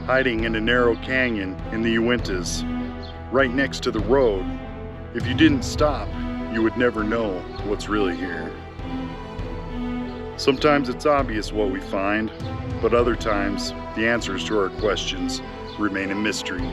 hiding in a narrow canyon in the Uintas, right next to the road. If you didn't stop, you would never know what's really here. Sometimes it's obvious what we find, but other times the answers to our questions remain a mystery.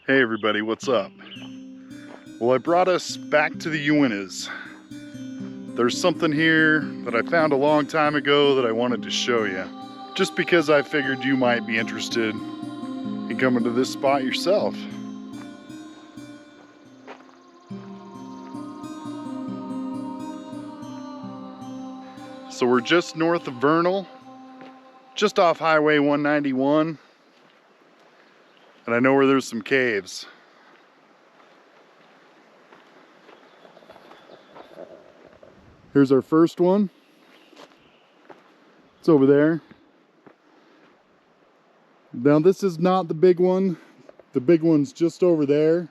Hey everybody, what's up? Well, I brought us back to the Uintas. There's something here that I found a long time ago that I wanted to show you, just because I figured you might be interested in coming to this spot yourself. So we're just north of Vernal, just off Highway 191. And I know where there's some caves. Here's our first one. It's over there. Now this is not the big one. The big one's just over there.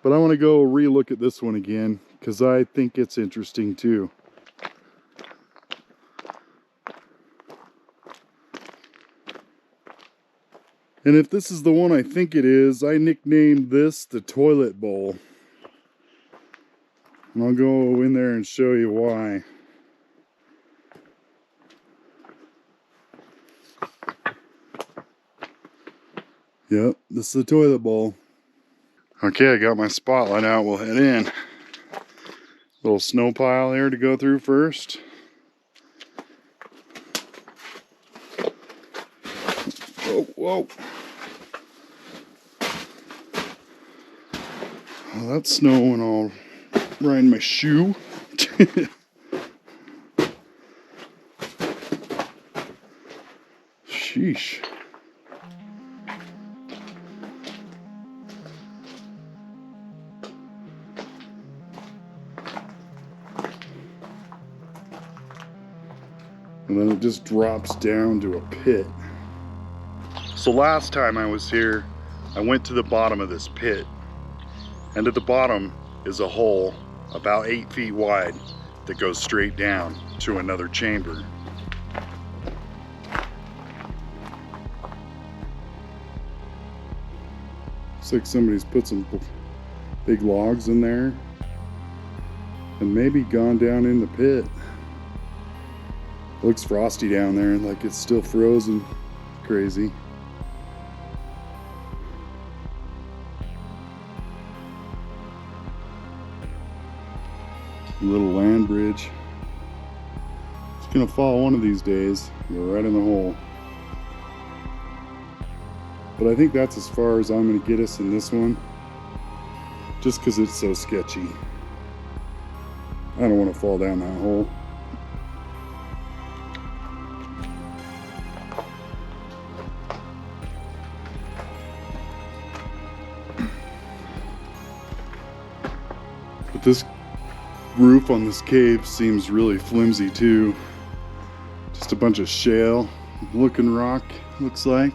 But I want to go re-look at this one again because I think it's interesting too. And if this is the one I think it is, I nicknamed this the toilet bowl. And I'll go in there and show you why. Yep, this is the toilet bowl. Okay, I got my spotlight out, we'll head in. Little snow pile here to go through first. Whoa, whoa. Oh, that's snowing all right in my shoe. Sheesh. And then it just drops down to a pit. So last time I was here, I went to the bottom of this pit. And at the bottom is a hole about 8 feet wide that goes straight down to another chamber. Looks like somebody's put some big logs in there and maybe gone down in the pit. Looks frosty down there, like it's still frozen. Crazy. A little land bridge. It's gonna fall one of these days. Go right in the hole. But I think that's as far as I'm gonna get us in this one. Just because it's so sketchy. I don't want to fall down that hole. But this roof on this cave seems really flimsy too. Just a bunch of shale looking rock, looks like.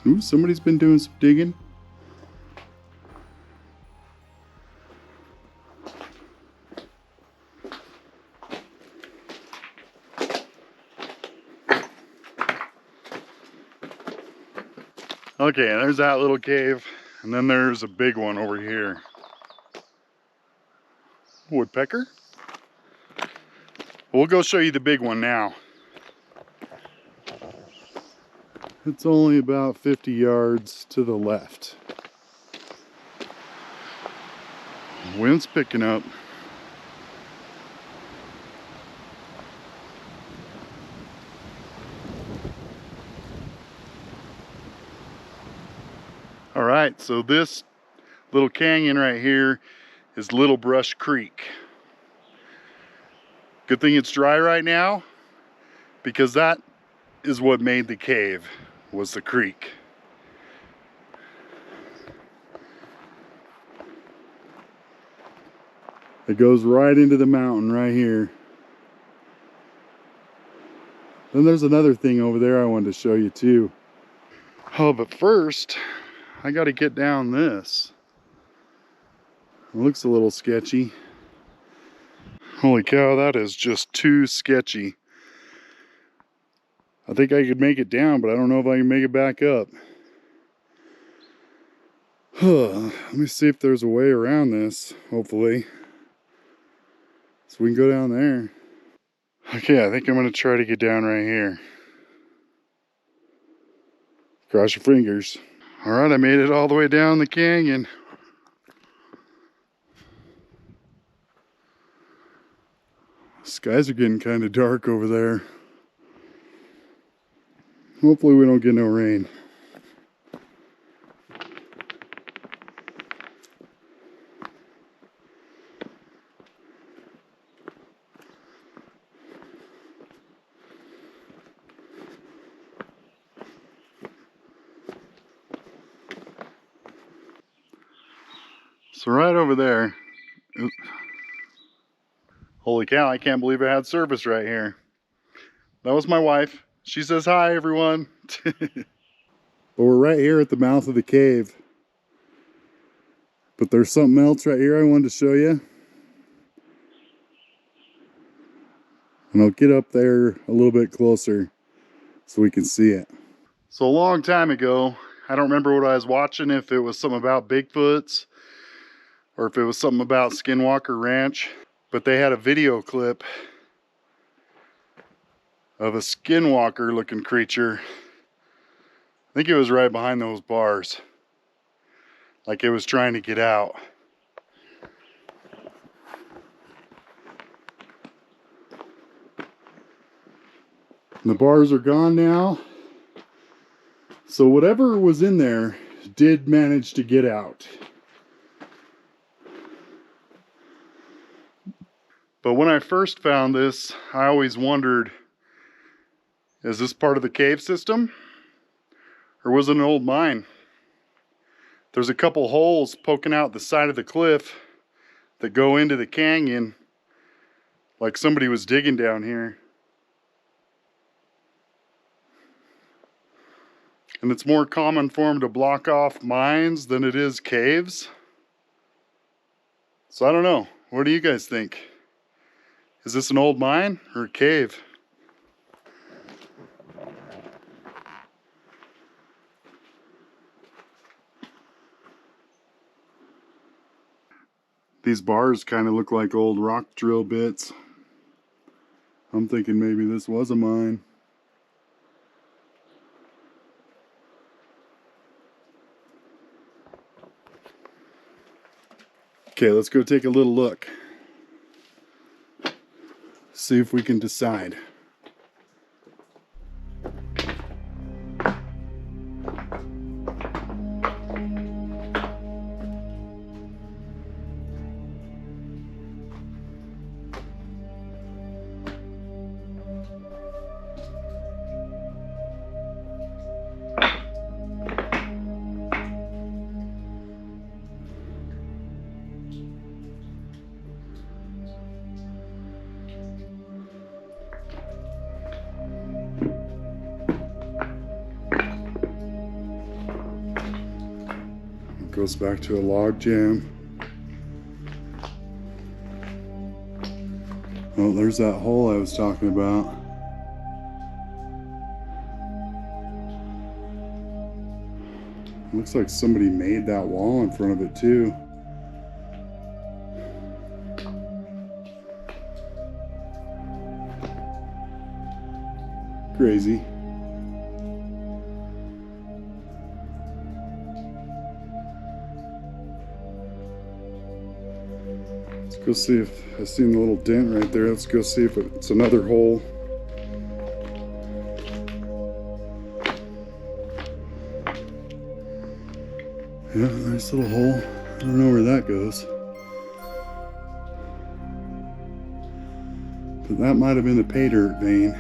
Ooh, somebody's been doing some digging. Okay, there's that little cave. And then there's a big one over here. Woodpecker? We'll go show you the big one now. It's only about 50 yards to the left. Wind's picking up. All right, so this little canyon right here is Little Brush Creek. Good thing it's dry right now, because that is what made the cave, was the creek. It goes right into the mountain right here. Then there's another thing over there I wanted to show you too. Oh, but first, I gotta get down this. It looks a little sketchy. Holy cow, that is just too sketchy. I think I could make it down, but I don't know if I can make it back up. Let me see if there's a way around this, hopefully. So we can go down there. Okay, I think I'm gonna try to get down right here. Cross your fingers. All right, I made it all the way down the canyon. Skies are getting kind of dark over there. Hopefully we don't get no rain. So right over there, holy cow, I can't believe I had service right here. That was my wife. She says hi, everyone. But we're right here at the mouth of the cave. But there's something else right here I wanted to show you. And I'll get up there a little bit closer so we can see it. So a long time ago, I don't remember what I was watching, if it was something about Bigfoots or if it was something about Skinwalker Ranch, but they had a video clip of a skinwalker looking creature. I think it was right behind those bars, like it was trying to get out. And the bars are gone now. So whatever was in there did manage to get out. But when I first found this, I always wondered, is this part of the cave system? Or was it an old mine? There's a couple holes poking out the side of the cliff that go into the canyon, like somebody was digging down here. And it's more common for them to block off mines than it is caves. So I don't know. What do you guys think? Is this an old mine or a cave? These bars kind of look like old rock drill bits. I'm thinking maybe this was a mine. Okay, let's go take a little look. See if we can decide. Goes back to a log jam. Oh, there's that hole I was talking about. Looks like somebody made that wall in front of it too. Crazy. Let's go see if I seen the little dent right there. Let's go see if it's another hole. Yeah, nice little hole. I don't know where that goes. But that might have been the pay dirt vein.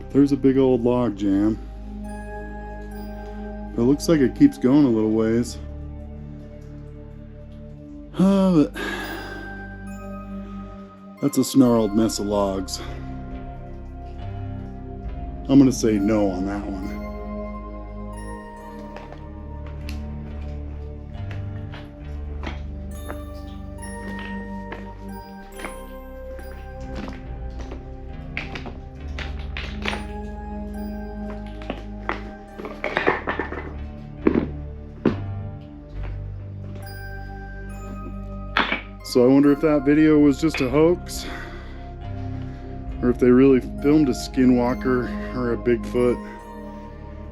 There's a big old log jam. It looks like it keeps going a little ways. But that's a snarled mess of logs. I'm gonna say no on that one. So I wonder if that video was just a hoax, or if they really filmed a Skinwalker or a Bigfoot.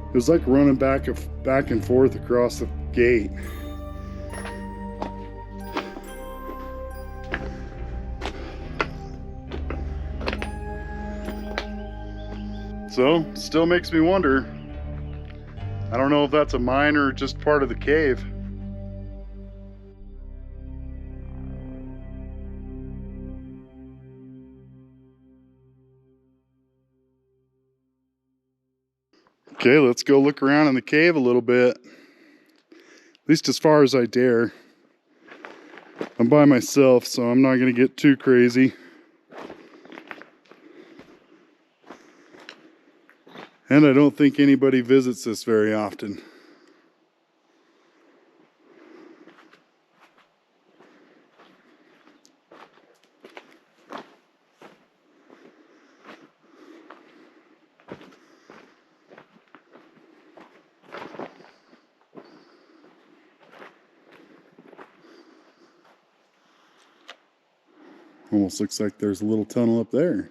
It was like running back and forth across the gate. So, still makes me wonder. I don't know if that's a mine or just part of the cave. Okay, let's go look around in the cave a little bit. At least as far as I dare. I'm by myself, so I'm not going to get too crazy. And I don't think anybody visits this very often. Almost looks like there's a little tunnel up there.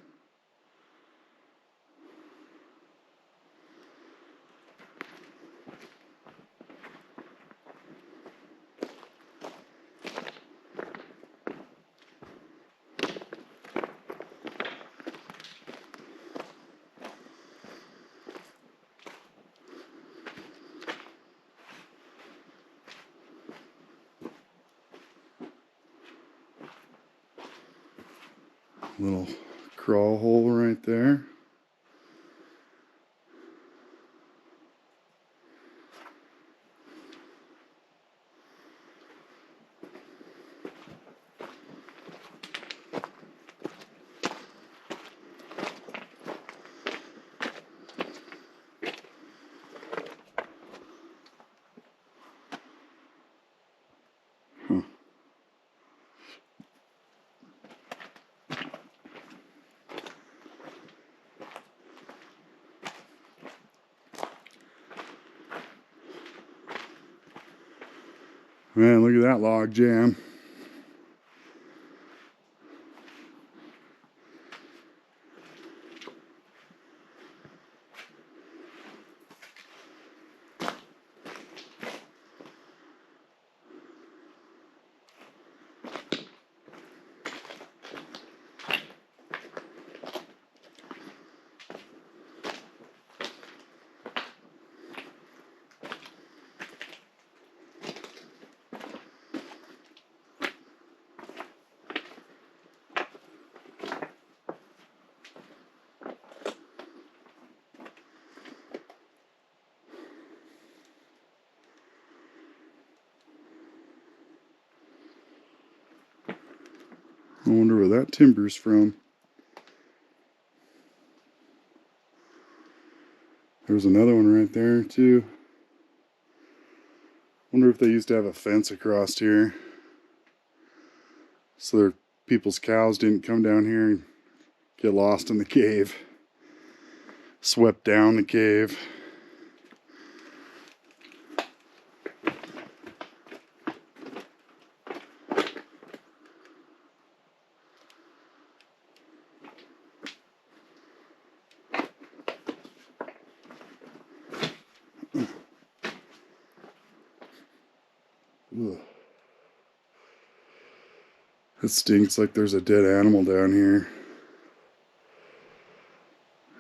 Little crawl hole right there. Man, look at that log jam. I wonder where that timber's from. There's another one right there too. Wonder if they used to have a fence across here. so people's cows didn't come down here and get lost in the cave, swept down the cave. Ugh. It stinks like there's a dead animal down here.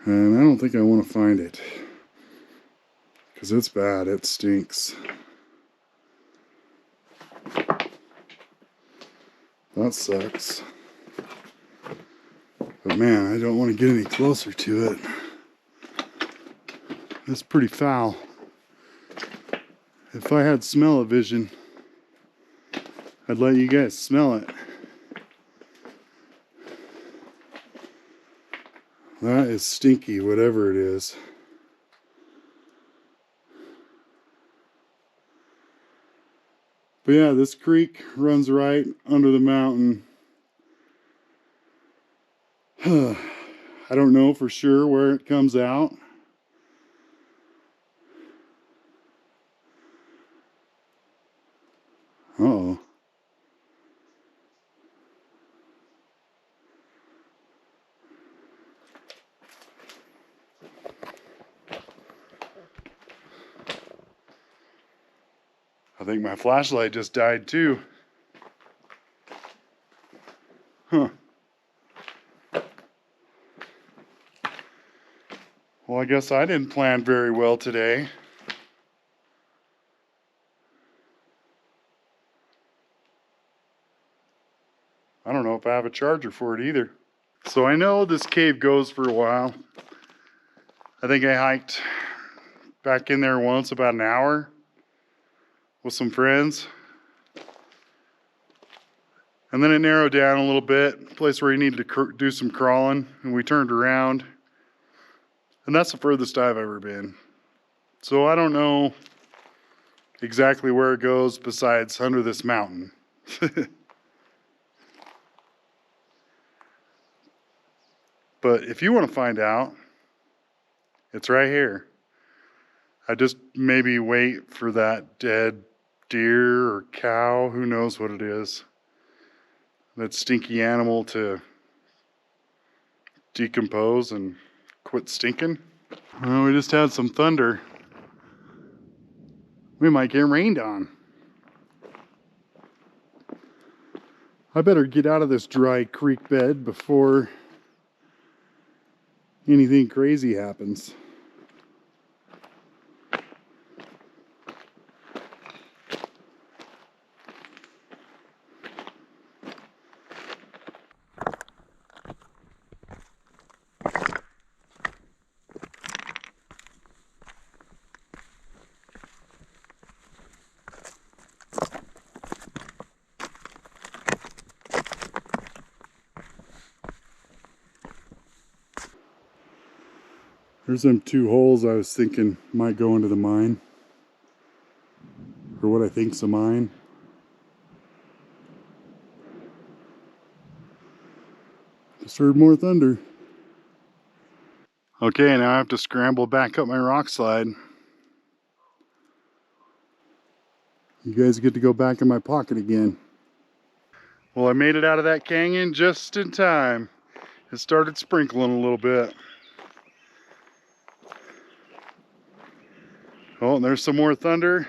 And I don't think I want to find it, because it's bad, it stinks. That sucks. But man, I don't want to get any closer to it. It's pretty foul. If I had smell-o-vision, I'd let you guys smell it. That is stinky, whatever it is. But yeah, this creek runs right under the mountain. I don't know for sure where it comes out. Uh-oh. I think my flashlight just died too. Huh. Well, I guess I didn't plan very well today. I don't know if I have a charger for it either. So I know this cave goes for a while. I think I hiked back in there once about an hour with some friends. And then it narrowed down a little bit, place where you needed to do some crawling, and we turned around. And that's the furthest I've ever been. So I don't know exactly where it goes besides under this mountain. But if you want to find out, it's right here. I just maybe wait for that dead deer or cow, who knows what it is, that stinky animal to decompose and quit stinking. Well, we just had some thunder. We might get rained on. I better get out of this dry creek bed before anything crazy happens. There's them two holes I was thinking might go into the mine, or what I think's a mine. Just heard more thunder. Okay, now I have to scramble back up my rock slide. You guys get to go back in my pocket again. Well, I made it out of that canyon just in time. It started sprinkling a little bit. Oh, and there's some more thunder.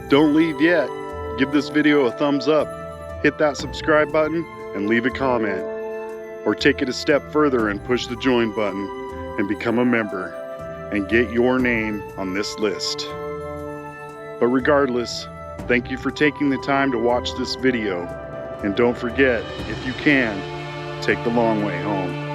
Don't leave yet. Give this video a thumbs up, hit that subscribe button, and leave a comment. Or take it a step further and push the join button and become a member and get your name on this list. But regardless, thank you for taking the time to watch this video. And don't forget, if you can, take the long way home.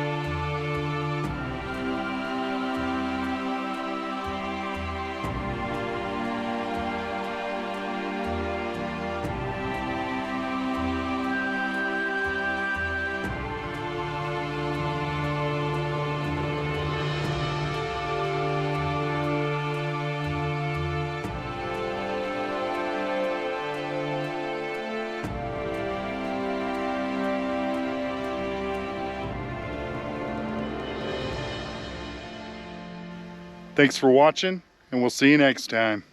Thanks for watching, and we'll see you next time.